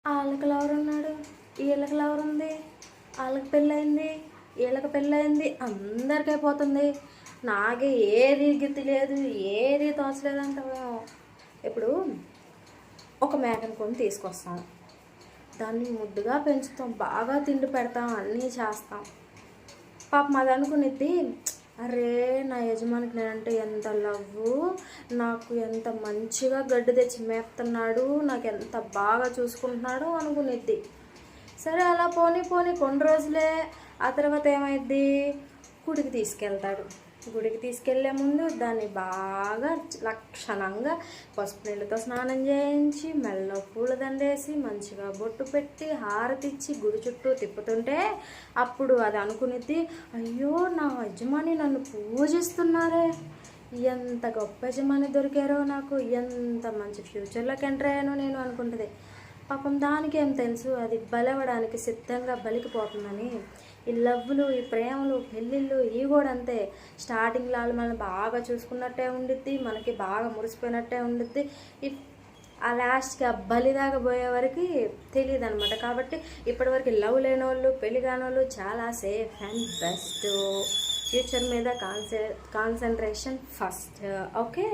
వాళ్ళకి ఎవరున్నాడు, వీళ్ళకి ఎవరుంది, వాళ్ళకి పెళ్ళయింది, వీళ్ళకి పెళ్ళయింది, అందరికీ అయిపోతుంది. నాకే ఏది గిత్తి లేదు, ఏది తోచలేదు అంటావేమో. ఇప్పుడు ఒక మేకను కొని తీసుకొస్తాం, దాన్ని ముద్దుగా పెంచుతాం, బాగా తిండి పెడతాం, అన్నీ చేస్తాం. పాపం అది అనుకునేది, అరే నా యజమానికి నేనంటే ఎంత లవ్వు, నాకు ఎంత మంచిగా గడ్డి తెచ్చి మేపుతున్నాడు, నాకు ఎంత బాగా చూసుకుంటున్నాడు అనుకునేది. సరే అలా పోనీ పోనీ కొన్ని రోజులే. ఆ తర్వాత ఏమైద్ది, గుడికి తీసుకెళ్తాడు. గుడికి తీసుకెళ్లే ముందు దాన్ని బాగా లక్షణంగా పసుపు నీళ్ళతో స్నానం చేయించి, మెల్లో పూల దండేసి, మంచిగా బొట్టు పెట్టి, హారతిచ్చి గుడి చుట్టూ తిప్పుతుంటే అప్పుడు అది అనుకునేది, అయ్యో నా యజమాని నన్ను పూజిస్తున్నారే, ఎంత గొప్ప యజమాని దొరికారో నాకు, ఎంత మంచి ఫ్యూచర్లోకి ఎంటర్ అయ్యానో నేను అనుకుంటుంది. పాపం దానికి ఏం తెలుసు, అది బలవడానికి సిద్ధంగా బలికిపోతుందని. ఈ లవ్వులు, ఈ ప్రేమలు, పెళ్ళిళ్ళు ఇవి కూడా అంతే. స్టార్టింగ్లో వాళ్ళు మనల్ని బాగా చూసుకున్నట్టే ఉండిద్ది, మనకి బాగా మురిసిపోయినట్టే ఉండిద్ది. ఆ లాస్ట్కి ఆ బలిదాకా పోయే వరకు తెలియదు అనమాట. కాబట్టి ఇప్పటివరకు లవ్ లేని వాళ్ళు, పెళ్లి కాని వాళ్ళు చాలా సేఫ్ అండ్ బెస్ట్. ఫ్యూచర్ మీద కాన్సన్ట్రేషన్ ఫస్ట్. ఓకే.